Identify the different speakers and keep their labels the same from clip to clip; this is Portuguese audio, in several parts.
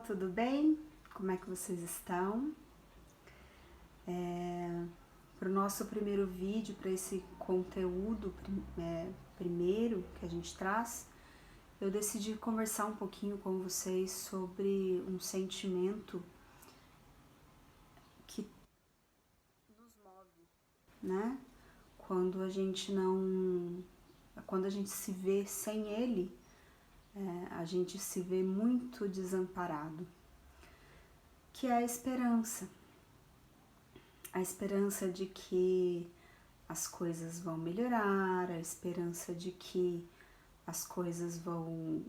Speaker 1: Tudo bem? Como é que vocês estão? Para o nosso primeiro vídeo, para esse conteúdo primeiro que a gente traz, eu decidi conversar um pouquinho com vocês sobre um sentimento que nos move, né? Quando a gente não, quando a gente se vê sem ele, a gente se vê muito desamparado, que é a esperança. A esperança de que as coisas vão melhorar, a esperança de que as coisas vão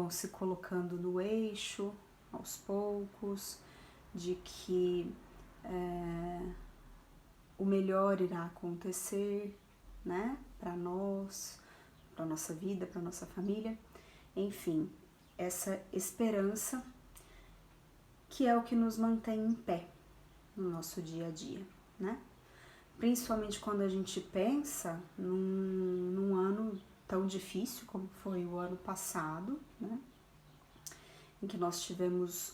Speaker 1: se colocando no eixo aos poucos, de que o melhor irá acontecer, né, para nós, para nossa vida, para nossa família, enfim, essa esperança que é o que nos mantém em pé no nosso dia a dia, né? Principalmente quando a gente pensa num ano tão difícil como foi o ano passado, né? Em que nós tivemos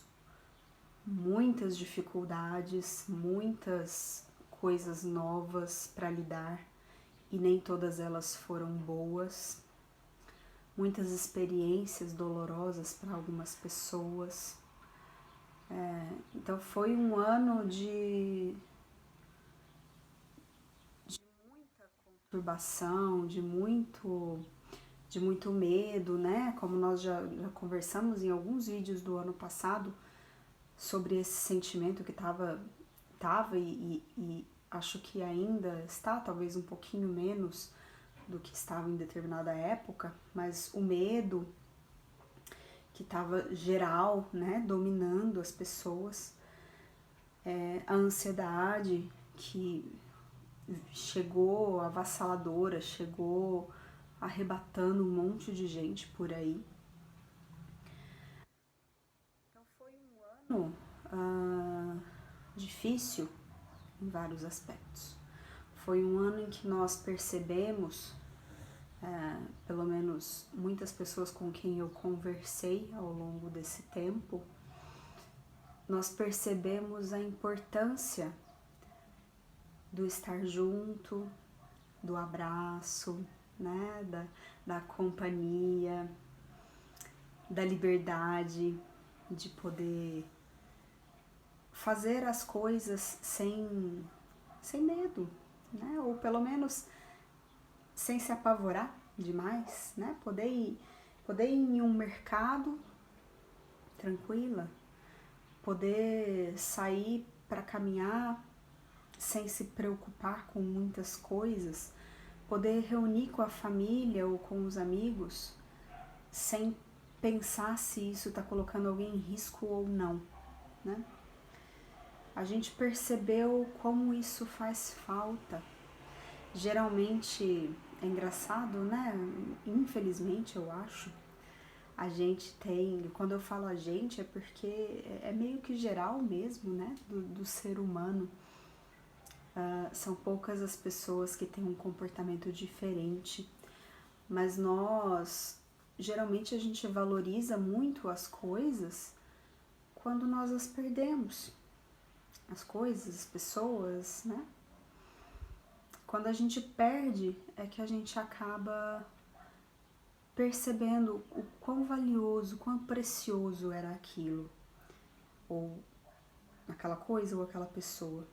Speaker 1: muitas dificuldades, muitas coisas novas para lidar e nem todas elas foram boas, muitas experiências dolorosas para algumas pessoas. Então foi um ano de muita conturbação, de muito medo, né? Como nós já conversamos em alguns vídeos do ano passado sobre esse sentimento que tava e acho que ainda está, talvez um pouquinho menos do que estava em determinada época, mas o medo que estava geral, né, dominando as pessoas, a ansiedade que chegou avassaladora, chegou arrebatando um monte de gente por aí. Então foi um ano difícil em vários aspectos. Foi um ano em que nós percebemos, pelo menos muitas pessoas com quem eu conversei ao longo desse tempo, nós percebemos a importância do estar junto, do abraço, né, da companhia, da liberdade de poder fazer as coisas sem medo, né, ou pelo menos sem se apavorar demais, né, poder ir em um mercado tranquila, poder sair para caminhar sem se preocupar com muitas coisas, poder reunir com a família ou com os amigos sem pensar se isso está colocando alguém em risco ou não, né? A gente percebeu como isso faz falta. Geralmente é engraçado, né? Infelizmente, eu acho, a gente tem, quando eu falo a gente é porque é meio que geral mesmo, né? Do ser humano. São poucas as pessoas que têm um comportamento diferente, mas geralmente a gente valoriza muito as coisas quando nós as perdemos. As coisas, as pessoas, né? Quando a gente perde é que a gente acaba percebendo o quão valioso, quão precioso era aquilo, ou aquela coisa ou aquela pessoa,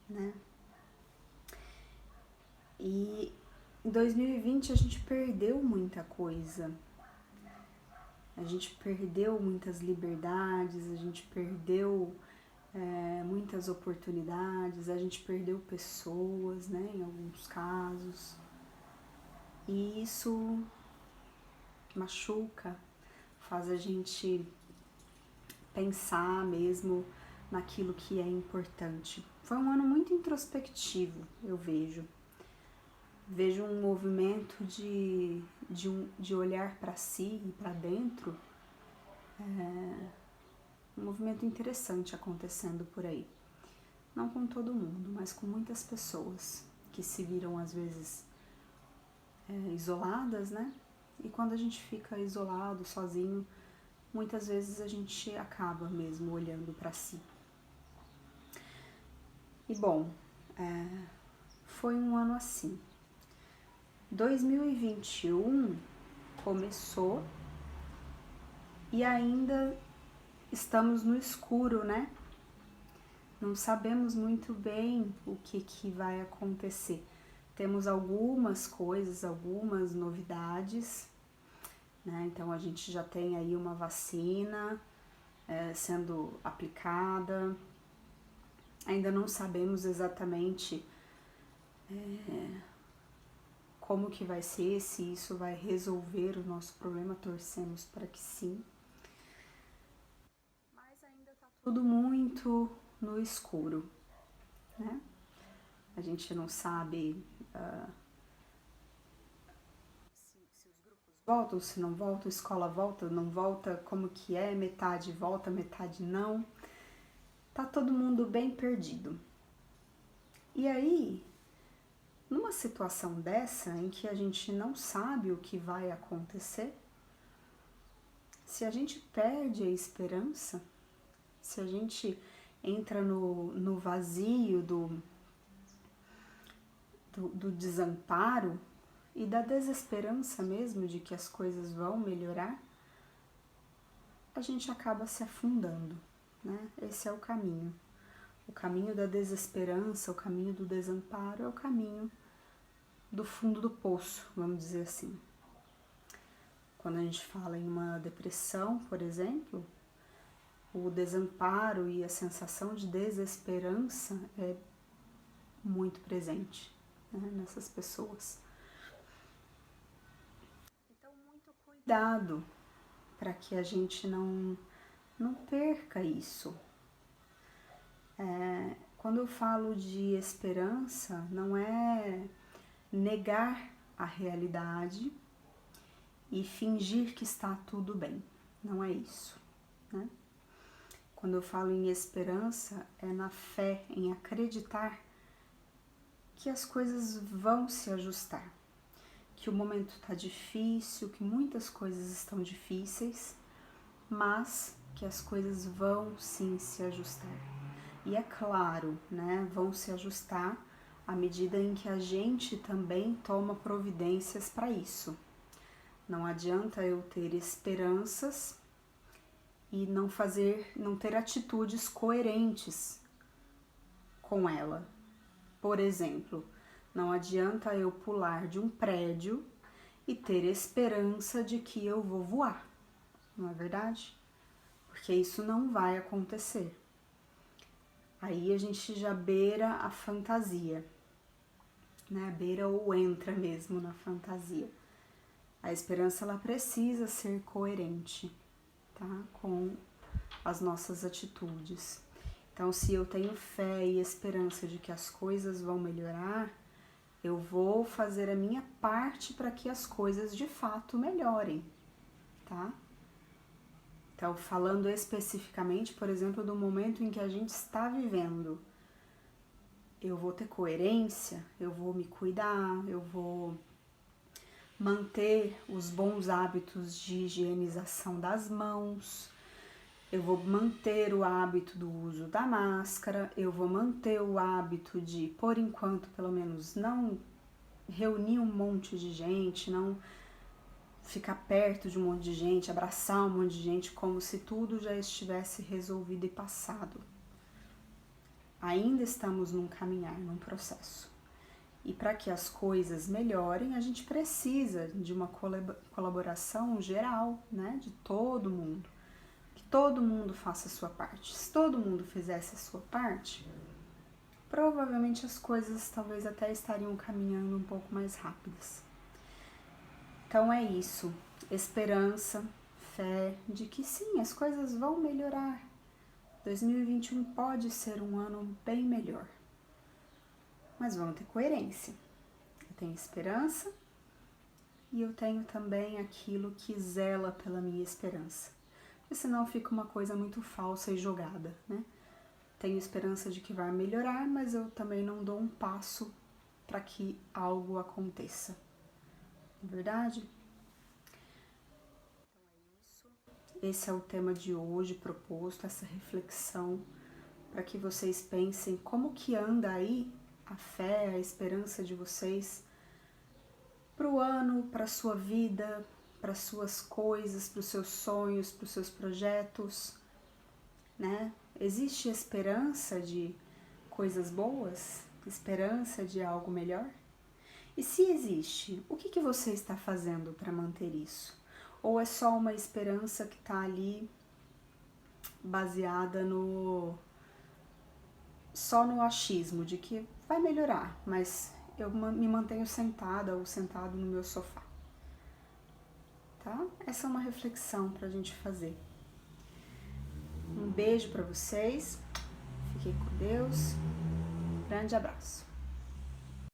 Speaker 1: né? E em 2020 a gente perdeu muita coisa. A gente perdeu muitas liberdades, a gente perdeu muitas oportunidades, a gente perdeu pessoas, né, em alguns casos. E isso machuca, faz a gente pensar mesmo naquilo que é importante. Foi um ano muito introspectivo, eu vejo. Vejo um movimento de olhar para si e para dentro, um movimento interessante acontecendo por aí. Não com todo mundo, mas com muitas pessoas que se viram às vezes isoladas, né? E quando a gente fica isolado, sozinho, muitas vezes a gente acaba mesmo olhando para si. E bom, foi um ano assim. 2021 começou e ainda estamos no escuro, né? Não sabemos muito bem o que vai acontecer. Temos algumas coisas, algumas novidades, né? Então a gente já tem aí uma vacina sendo aplicada. Ainda não sabemos exatamente como que vai ser, se isso vai resolver o nosso problema, torcemos para que sim. Mas ainda está tudo muito no escuro, né? A gente não sabe se os grupos voltam, se não voltam, escola volta, não volta, como que é, metade volta, metade não. Tá todo mundo bem perdido. E aí, numa situação dessa, em que a gente não sabe o que vai acontecer, se a gente perde a esperança, se a gente entra no vazio do desamparo e da desesperança mesmo de que as coisas vão melhorar, a gente acaba se afundando, né? Esse é o caminho. O caminho da desesperança, o caminho do desamparo é o caminho do fundo do poço, vamos dizer assim. Quando a gente fala em uma depressão, por exemplo, o desamparo e a sensação de desesperança é muito presente, né, nessas pessoas. Então, muito cuidado para que a gente não perca isso. Quando eu falo de esperança, não é negar a realidade e fingir que está tudo bem. Não é isso, né? Quando eu falo em esperança, é na fé, em acreditar que as coisas vão se ajustar, que o momento está difícil, que muitas coisas estão difíceis, mas que as coisas vão sim se ajustar. E é claro, né, vão se ajustar à medida em que a gente também toma providências para isso. Não adianta eu ter esperanças e não ter atitudes coerentes com ela. Por exemplo, não adianta eu pular de um prédio e ter esperança de que eu vou voar, não é verdade? Porque isso não vai acontecer. Aí a gente já beira a fantasia, né? Beira ou entra mesmo na fantasia. A esperança, ela precisa ser coerente, tá? Com as nossas atitudes. Então, se eu tenho fé e esperança de que as coisas vão melhorar, eu vou fazer a minha parte para que as coisas de fato melhorem, tá? Então, falando especificamente, por exemplo, do momento em que a gente está vivendo, eu vou ter coerência, eu vou me cuidar, eu vou manter os bons hábitos de higienização das mãos, eu vou manter o hábito do uso da máscara, eu vou manter o hábito de, por enquanto, pelo menos, não reunir um monte de gente, não ficar perto de um monte de gente, abraçar um monte de gente, como se tudo já estivesse resolvido e passado. Ainda estamos num caminhar, num processo. E para que as coisas melhorem, a gente precisa de uma colaboração geral, né, de todo mundo. Que todo mundo faça a sua parte. Se todo mundo fizesse a sua parte, provavelmente as coisas talvez até estariam caminhando um pouco mais rápidas. Então é isso, esperança, fé de que sim, as coisas vão melhorar. 2021 pode ser um ano bem melhor. Mas vamos ter coerência. Eu tenho esperança e eu tenho também aquilo que zela pela minha esperança. Porque senão fica uma coisa muito falsa e jogada, né? Tenho esperança de que vai melhorar, mas eu também não dou um passo para que algo aconteça. Não é verdade? Então é isso. esse é o tema de hoje proposto, essa reflexão, para que vocês pensem como que anda aí a fé, a esperança de vocês para o ano, para a sua vida, para as suas coisas, para os seus sonhos, para os seus projetos, né? Existe esperança de coisas boas? Esperança de algo melhor? E se existe, o que você está fazendo para manter isso? Ou é só uma esperança que está ali baseada só no achismo de que vai melhorar, mas eu me mantenho sentada ou sentado no meu sofá, tá? Essa é uma reflexão para a gente fazer. Um beijo para vocês, fiquem com Deus, grande abraço.